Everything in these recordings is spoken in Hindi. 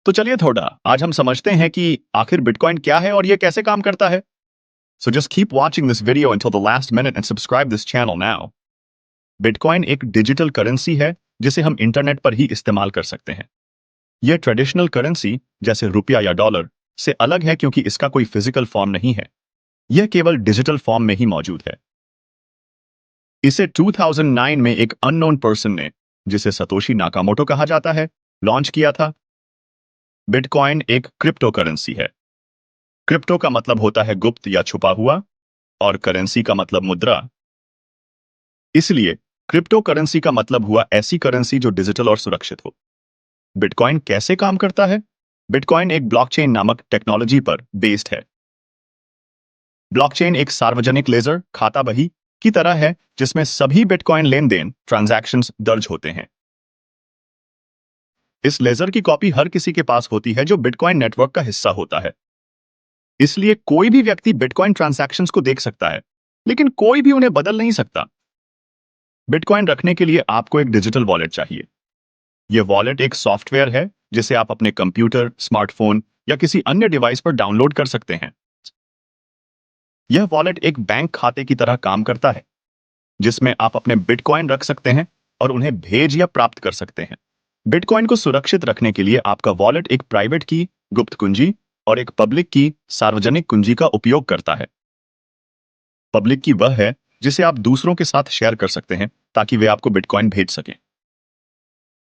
तो चलिए थोड़ा आज हम समझते हैं कि आखिर बिटकॉइन क्या है और ये कैसे काम करता है। So just keep watching this video until the last minute and subscribe this channel now. Bitcoin एक डिजिटल करेंसी है जिसे हम इंटरनेट पर ही इस्तेमाल कर सकते हैं। यह ट्रेडिशनल करेंसी जैसे रुपया या डॉलर से अलग है क्योंकि इसका कोई फिजिकल फॉर्म नहीं है। यह केवल डिजिटल फॉर्म में ही मौजूद है। इसे 2009 में एक अननोन पर्सन ने, जिसे सतोशी नाकामोटो कहा जाता है, लॉन्च किया था। बिटकॉइन एक क्रिप्टो करेंसी है। क्रिप्टो का मतलब होता है गुप्त या छुपा हुआ, और करेंसी का मतलब मुद्रा। इसलिए क्रिप्टो करेंसी का मतलब हुआ ऐसी करेंसी जो डिजिटल और सुरक्षित हो। बिटकॉइन कैसे काम करता है? बिटकॉइन एक ब्लॉकचेन नामक टेक्नोलॉजी पर बेस्ड है। ब्लॉकचेन एक सार्वजनिक लेजर खाता बही की तरह है जिसमें सभी बिटकॉइन लेन देन ट्रांजैक्शंस दर्ज होते हैं। इस लेजर की कॉपी हर किसी के पास होती है जो बिटकॉइन नेटवर्क का हिस्सा होता है। इसलिए कोई भी व्यक्ति बिटकॉइन ट्रांजैक्शंस को देख सकता है, लेकिन कोई भी उन्हें बदल नहीं सकता। बिटकॉइन रखने के लिए आपको एक डिजिटल वॉलेट चाहिए। यह वॉलेट एक सॉफ्टवेयर है जिसे आप अपने कंप्यूटर, स्मार्टफोन या किसी अन्य डिवाइस पर डाउनलोड कर सकते हैं। यह वॉलेट एक बैंक खाते की तरह काम करता है, जिसमें आप अपने बिटकॉइन रख सकते हैं और उन्हें भेज या प्राप्त कर सकते हैं। बिटकॉइन को सुरक्षित रखने के लिए आपका वॉलेट एक प्राइवेट की, गुप्त कुंजी, और एक पब्लिक की, सार्वजनिक कुंजी का उपयोग करता है। पब्लिक की वह है जिसे आप दूसरों के साथ शेयर कर सकते हैं ताकि वे आपको बिटकॉइन भेज सकें।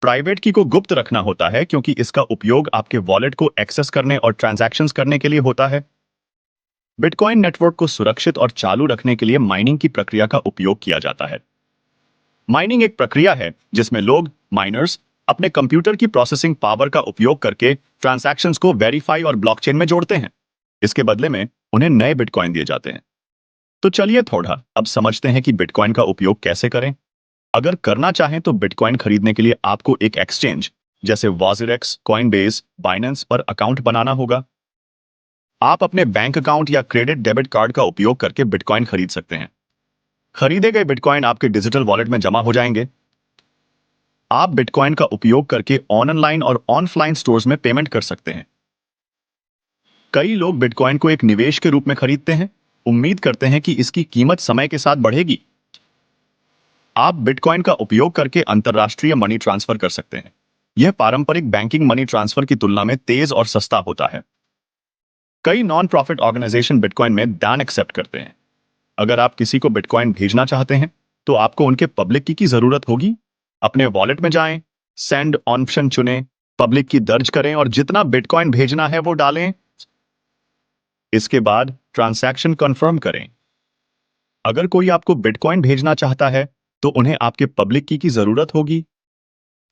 प्राइवेट की को गुप्त रखना होता है क्योंकि इसका उपयोग आपके वॉलेट को एक्सेस करने और ट्रांजैक्शंस करने के लिए होता है। बिटकॉइन नेटवर्क को सुरक्षित और चालू रखने के लिए माइनिंग की प्रक्रिया का उपयोग किया जाता है। माइनिंग एक प्रक्रिया है जिसमें लोग, माइनर्स, अपने कंप्यूटर की प्रोसेसिंग पावर का उपयोग करके ट्रांजैक्शंस को वेरीफाई और ब्लॉकचेन में जोड़ते हैं। इसके बदले में उन्हें नए बिटकॉइन दिए जाते हैं। तो चलिए थोड़ा अब समझते हैं कि बिटकॉइन का उपयोग कैसे करें। अगर करना चाहें तो बिटकॉइन खरीदने के लिए आपको एक एक्सचेंज जैसे वॉजिरेक्स, कॉइनबेस, बाइनेंस पर अकाउंट बनाना होगा। आप अपने बैंक अकाउंट या क्रेडिट डेबिट कार्ड का उपयोग करके बिटकॉइन खरीद सकते हैं। खरीदे गए बिटकॉइन आपके डिजिटल वॉलेट में जमा हो जाएंगे। आप बिटकॉइन का उपयोग करके ऑनलाइन और ऑफलाइन स्टोर्स में पेमेंट कर सकते हैं। कई लोग बिटकॉइन को एक निवेश के रूप में खरीदते हैं, उम्मीद करते हैं कि इसकी कीमत समय के साथ बढ़ेगी। आप बिटकॉइन का उपयोग करके अंतर्राष्ट्रीय मनी ट्रांसफर कर सकते हैं। यह पारंपरिक बैंकिंग मनी ट्रांसफर की तुलना में तेज और सस्ता होता है। कई नॉन प्रॉफिट ऑर्गेनाइजेशन बिटकॉइन में दान एक्सेप्ट करते हैं। अगर आप किसी को बिटकॉइन भेजना चाहते हैं तो आपको उनके पब्लिक की जरूरत होगी। अपने वॉलेट में जाएं, सेंड ऑप्शन चुनें, पब्लिक की दर्ज करें और जितना बिटकॉइन भेजना है वो डालें। इसके बाद ट्रांजैक्शन कंफर्म करें। अगर कोई आपको बिटकॉइन भेजना चाहता है तो उन्हें आपके पब्लिक की जरूरत होगी।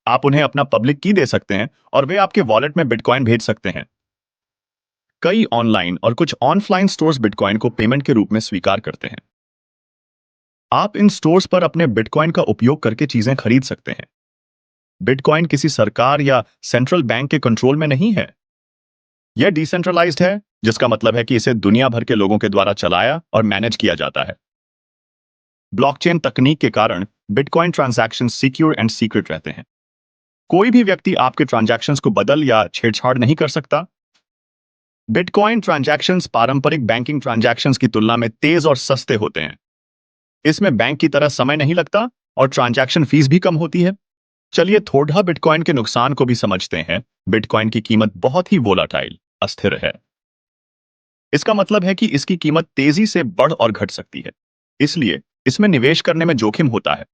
आप उन्हें अपना पब्लिक की दे सकते हैं और वे आपके वॉलेट में बिटकॉइन भेज सकते हैं। कई ऑनलाइन और कुछ ऑफलाइन स्टोर्स बिटकॉइन को पेमेंट के रूप में स्वीकार करते हैं। आप इन स्टोर्स पर अपने बिटकॉइन का उपयोग करके चीजें खरीद सकते हैं। बिटकॉइन किसी सरकार या सेंट्रल बैंक के कंट्रोल में नहीं है। यह डिसेंट्रलाइज्ड है, जिसका मतलब है कि इसे दुनिया भर के लोगों के द्वारा चलाया और मैनेज किया जाता है। ब्लॉकचेन तकनीक के कारण bitcoin transaction secure and secret रहते हैं। कोई भी व्यक्ति आपके ट्रांजैक्शंस को बदल या छेड़छाड़ नहीं कर सकता। बिटकॉइन ट्रांजैक्शंस पारंपरिक बैंकिंग ट्रांजैक्शंस की तुलना में तेज और सस्ते होते हैं। इसमें बैंक की तरह समय नहीं लगता और ट्रांजैक्शन फीस भी कम होती है। चलिए थोड़ा बिटकॉइन के नुकसान को भी समझते हैं। बिटकॉइन की कीमत बहुत ही वोलाटाइल, अस्थिर है। इसका मतलब है कि इसकी कीमत तेजी से बढ़ और घट सकती है, इसलिए इसमें निवेश करने में जोखिम होता है।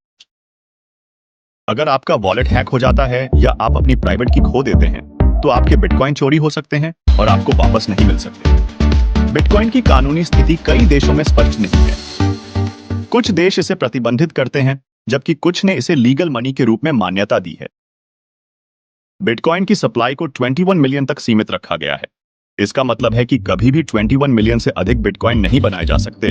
अगर आपका वॉलेट हैक हो जाता है या आप अपनी प्राइवेट की खो देते हैं तो आपके बिटकॉइन चोरी हो सकते हैं और आपको वापस नहीं मिल सकते। बिटकॉइन की कानूनी स्थिति कई देशों में स्पष्ट नहीं है। कुछ देश इसे प्रतिबंधित करते हैं जबकि कुछ ने इसे लीगल मनी के रूप में मान्यता दी है। बिटकॉइन की सप्लाई को 21 मिलियन तक सीमित रखा गया है। इसका मतलब है कि कभी भी 21 मिलियन से अधिक बिटकॉइन नहीं बनाए जा सकते।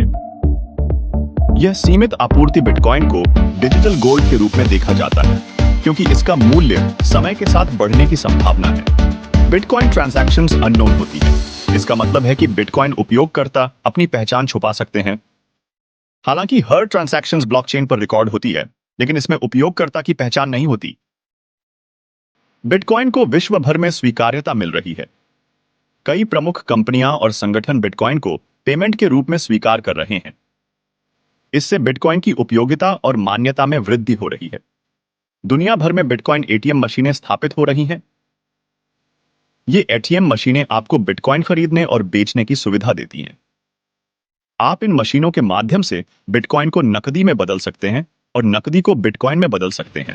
यह सीमित आपूर्ति बिटकॉइन को डिजिटल गोल्ड के रूप में देखा जाता है क्योंकि इसका मूल्य समय के साथ बढ़ने की संभावना है। बिटकॉइन ट्रांजैक्शंस अननोन होती है। इसका मतलब है कि बिटकॉइन उपयोगकर्ता अपनी पहचान छुपा सकते हैं। हालांकि हर ट्रांजैक्शंस ब्लॉकचेन पर रिकॉर्ड होती है, लेकिन इसमें उपयोगकर्ता की पहचान नहीं होती। बिटकॉइन को विश्व भर में स्वीकार्यता मिल रही है। कई प्रमुख कंपनियां और संगठन बिटकॉइन को पेमेंट के रूप में स्वीकार कर रहे हैं। इससे बिटकॉइन की उपयोगिता और मान्यता में वृद्धि हो रही है। दुनिया भर में बिटकॉइन एटीएम मशीनें स्थापित हो रही हैं। ये एटीएम मशीनें आपको बिटकॉइन खरीदने और बेचने की सुविधा देती हैं। आप इन मशीनों के माध्यम से बिटकॉइन को नकदी में बदल सकते हैं और नकदी को बिटकॉइन में बदल सकते हैं।